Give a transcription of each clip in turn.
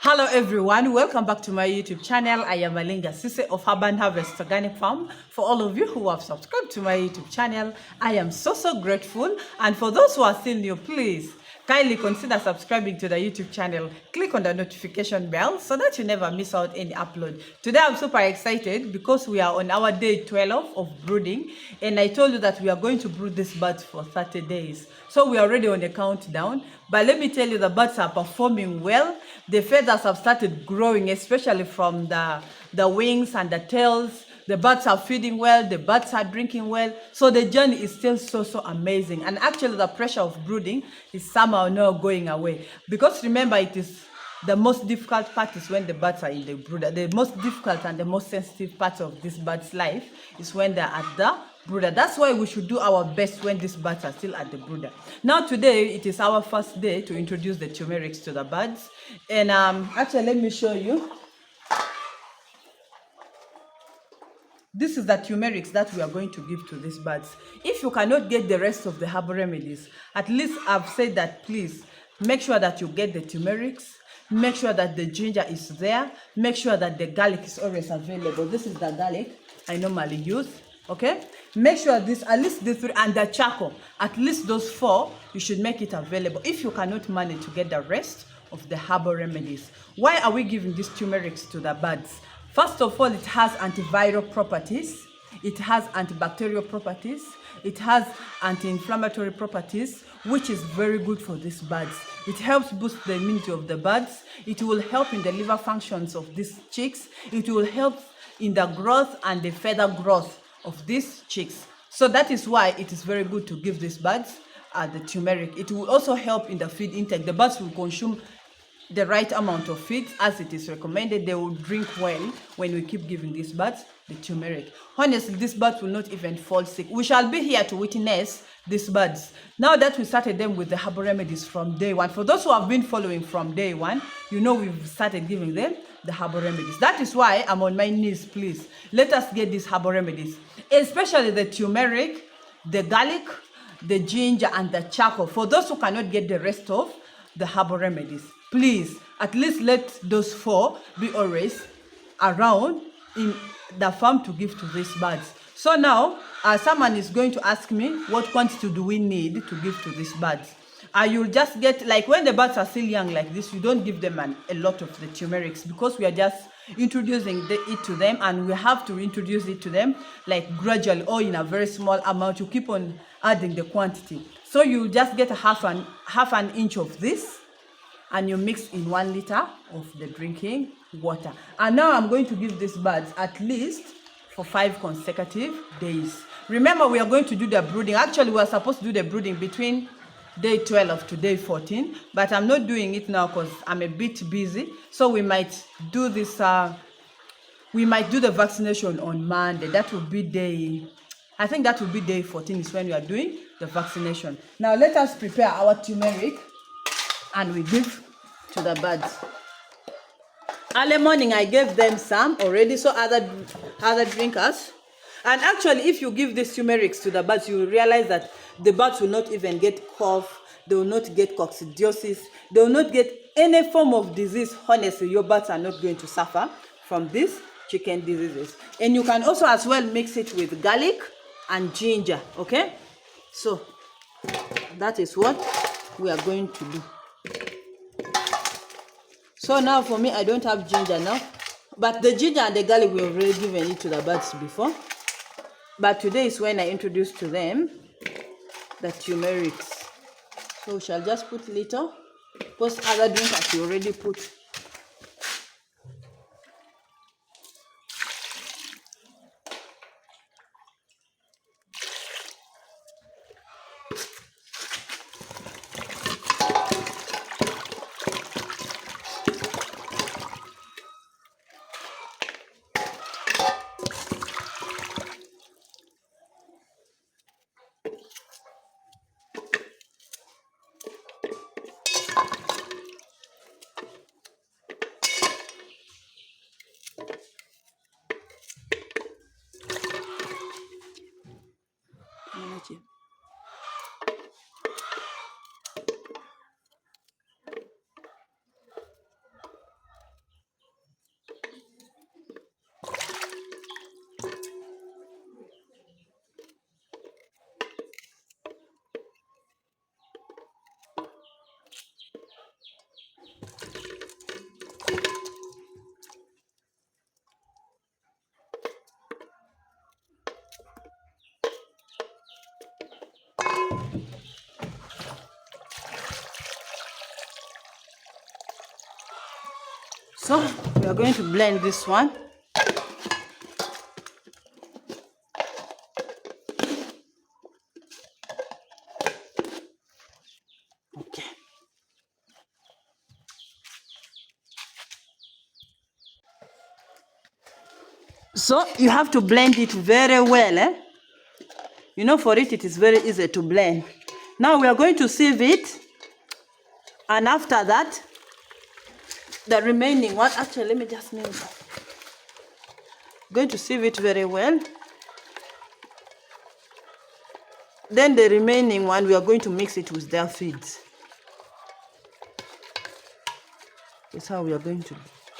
Hello everyone, welcome back to my YouTube channel. I am Malinga Sise of Urban Harvest Organic Farm. For all of you who have subscribed to my YouTube channel, I am so grateful. And for those who are still new, please kindly consider subscribing to the YouTube channel. Click on the notification bell so that you never miss out any upload. Today I'm super excited because we are on our day 12 of brooding, and I told you that we are going to brood these birds for 30 days. So we are already on the countdown, but let me tell you, the birds are performing well. The feathers have started growing, especially from the wings and the tails. The birds are feeding well, the birds are drinking well. So the journey is still so amazing. And actually the pressure of brooding is somehow not going away. Because remember, it is the most difficult part is when the birds are in the brooder. The most difficult and the most sensitive part of this bird's life is when they're at the brooder. That's why we should do our best when these birds are still at the brooder. Now today, it is our first day to introduce the turmerics to the birds. And actually, let me show you. This is the turmerics that we are going to give to these birds. If you cannot get the rest of the herbal remedies, at least I've said that please make sure that you get the turmerics, make sure that the ginger is there, make sure that the garlic is always available. This is the garlic I normally use, okay? Make sure this, at least the three, and the charcoal, at least those four, you should make it available. If you cannot manage to get the rest of the herbal remedies, why are we giving these turmerics to the birds? First of all, it has antiviral properties, it has antibacterial properties, it has anti-inflammatory properties, which is very good for these birds. It helps boost the immunity of the birds. It will help in the liver functions of these chicks. It will help in the growth and the feather growth of these chicks. So that is why it is very good to give these birds the turmeric. It will also help in the feed intake. The birds will consume the right amount of feed as it is recommended. They will drink well when we keep giving these birds the turmeric. Honestly, these birds will not even fall sick. We shall be here to witness these birds. Now that we started them with the herbal remedies from day one, for those who have been following from day one, you know we've started giving them the herbal remedies. That is why I'm on my knees, please. Let us get these herbal remedies, especially the turmeric, the garlic, the ginger, and the charcoal. For those who cannot get the rest of the herbal remedies, please at least let those four be always around in the farm to give to these birds. So now someone is going to ask me, what quantity do we need to give to these birds? You'll just get, like when the birds are still young like this, you don't give them a lot of the turmerics, because we are just introducing it to them, and we have to introduce it to them like gradually or in a very small amount. You keep on adding the quantity. So you just get half an inch of this, and you mix in 1 liter of the drinking water. And now I'm going to give these birds at least for 5 consecutive days. Remember, we are going to do the brooding. Actually, we are supposed to do the brooding between day 12 to day 14, but I'm not doing it now because I'm a bit busy. So we might do this, we might do the vaccination on Monday. That will be day, I think that will be day 14 is when we are doing the vaccination. Now let us prepare our turmeric and we give to the birds. Early morning I gave them some already, so other drinkers. And actually, if you give these turmerics to the birds, you will realize that the birds will not even get cough, they will not get coccidiosis, they will not get any form of disease. Honestly, your birds are not going to suffer from these chicken diseases. And you can also as well mix it with garlic and ginger, okay? So that is what we are going to do. So now for me, I don't have ginger now, but the ginger and the garlic we have already given it to the birds before. But today is when I introduce to them the turmerics. So we shall just put little, because other drinkers we already put. So we are going to blend this one. Okay. So you have to blend it very well. You know, for it is very easy to blend. Now we are going to sieve it. And after that, the remaining one, actually, let me just move that. Going to sieve it very well. Then the remaining one, we are going to mix it with their feeds. That's how we are going to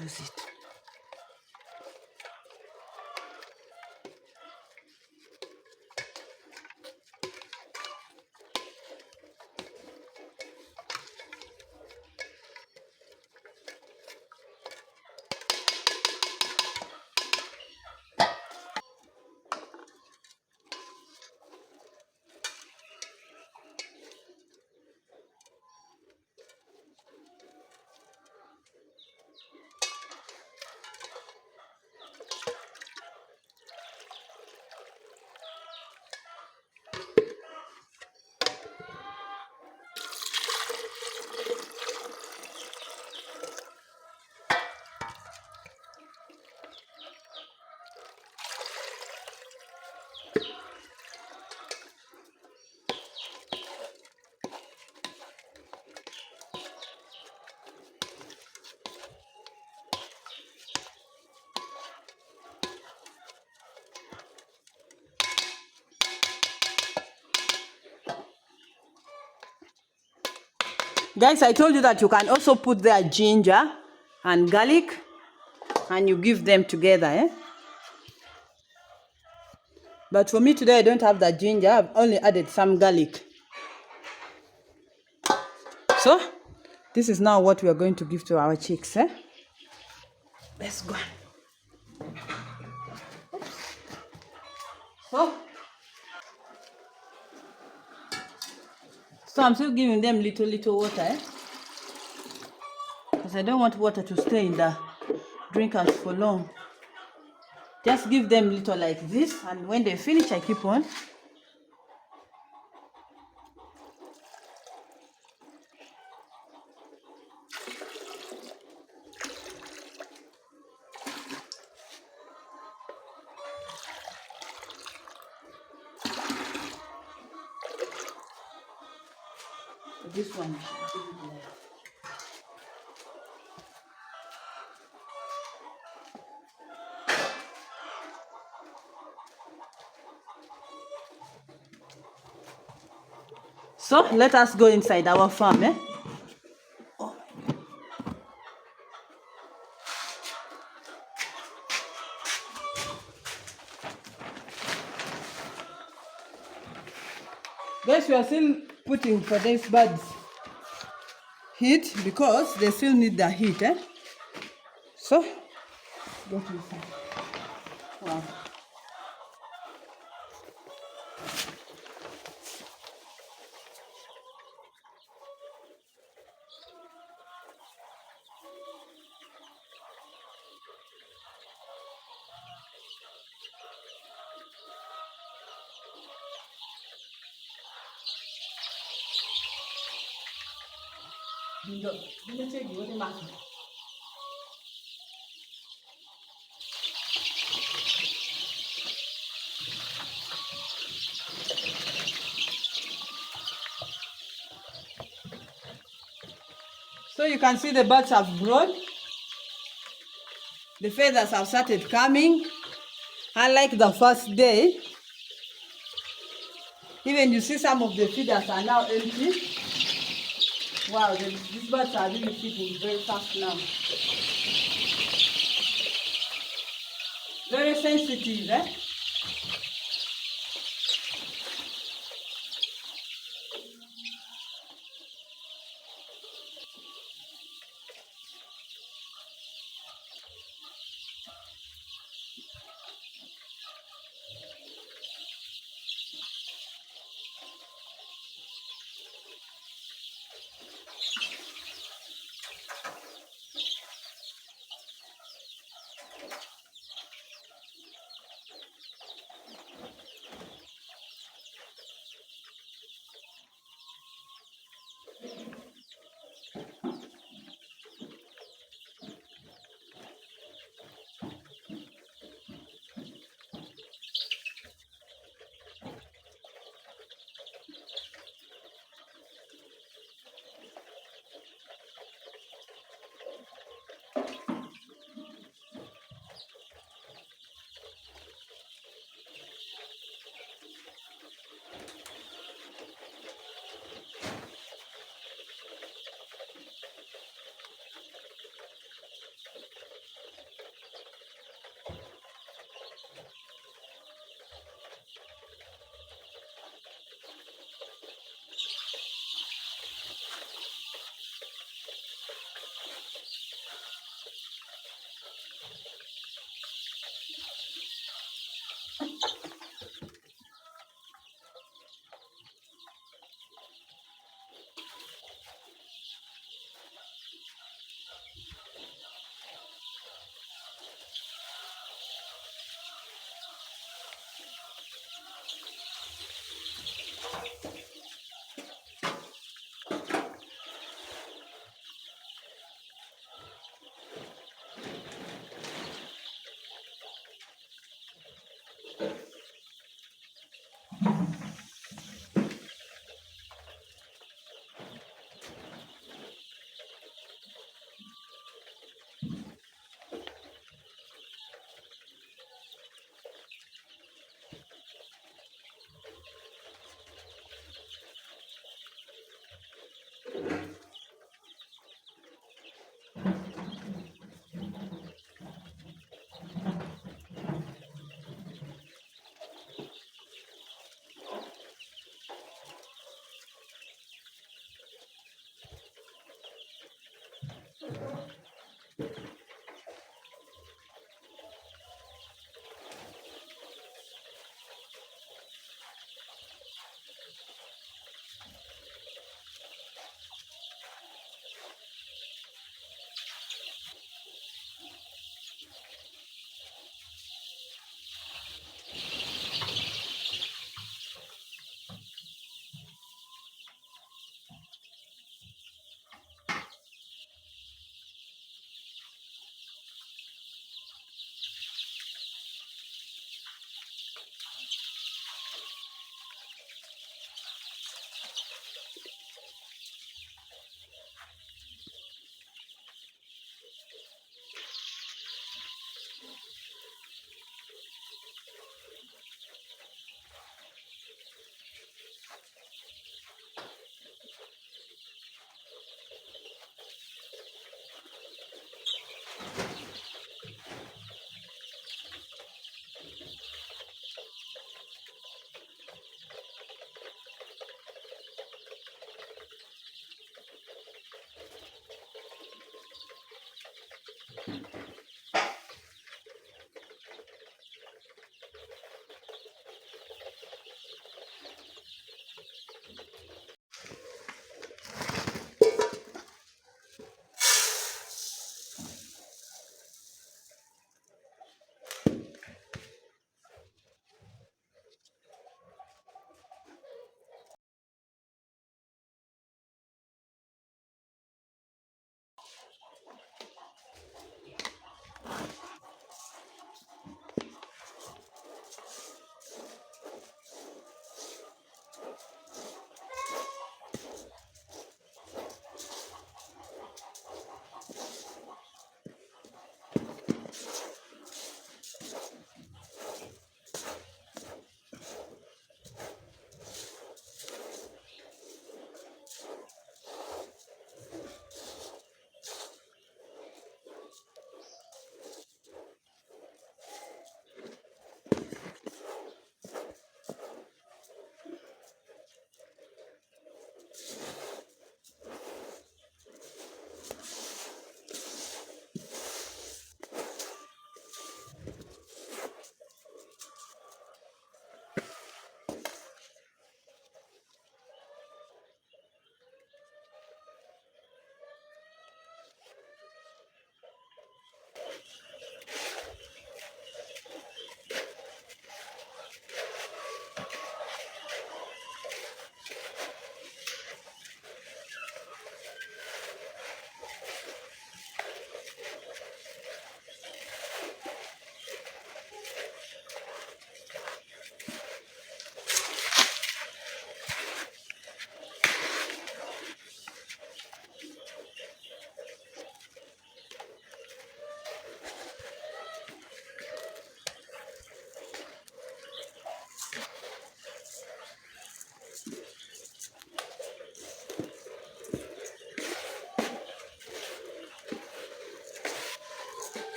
use it. Guys, I told you that you can also put their ginger and garlic and you give them together. But for me today, I don't have the ginger. I've only added some garlic. So, this is now what we are going to give to our chicks. Let's go. So I'm still giving them little water. Because I don't want water to stay in the drinkers for long. Just give them little like this. And when they finish, I keep on. This one. So let us go inside our farm. Oh. Guys, we are still putting for these birds heat because they still need the heat. So go to inside. Wow. So you can see the birds have grown. The feathers have started coming. Unlike the first day, even you see some of the feeders are now empty. Wow, these birds are really feeding very fast now. Very sensitive,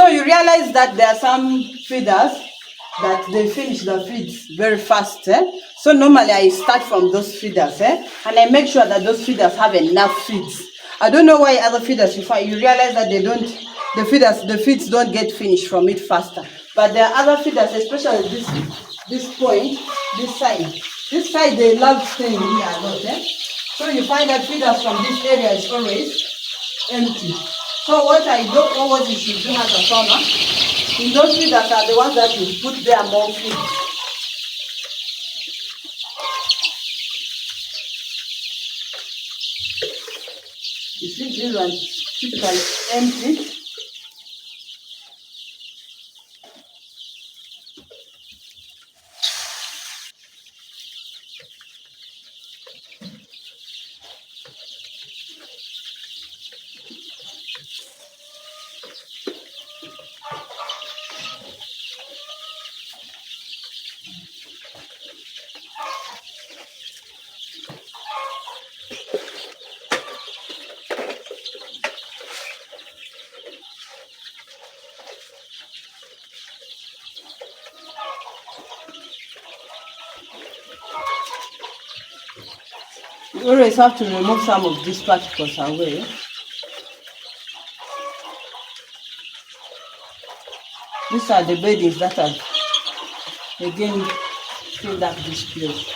So you realize that there are some feeders that they finish the feeds very fast. So normally I start from those feeders, and I make sure that those feeders have enough feeds. I don't know why other feeders you realize that they don't, the feeds don't get finished from it faster. But there are other feeders, especially this point, this side. This side they love staying here a lot. So you find that feeders from this area is always empty. So what I don't know what you should do as a farmer, in those feeders are the ones that you put there more feed. You see these ones typically empty. You always have to remove some of these particles away. These are the beddings that have again filled up this place.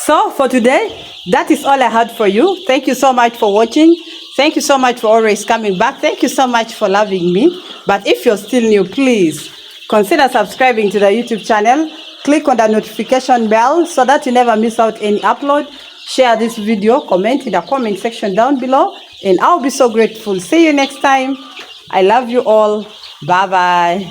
So for today, that is all I had for you. Thank you so much for watching. Thank you so much for always coming back. Thank you so much for loving me. But if you're still new, please consider subscribing to the YouTube channel. Click on the notification bell so that you never miss out any upload. Share this video, comment in the comment section down below, and I'll be so grateful. See you next time. I love you all. Bye-bye.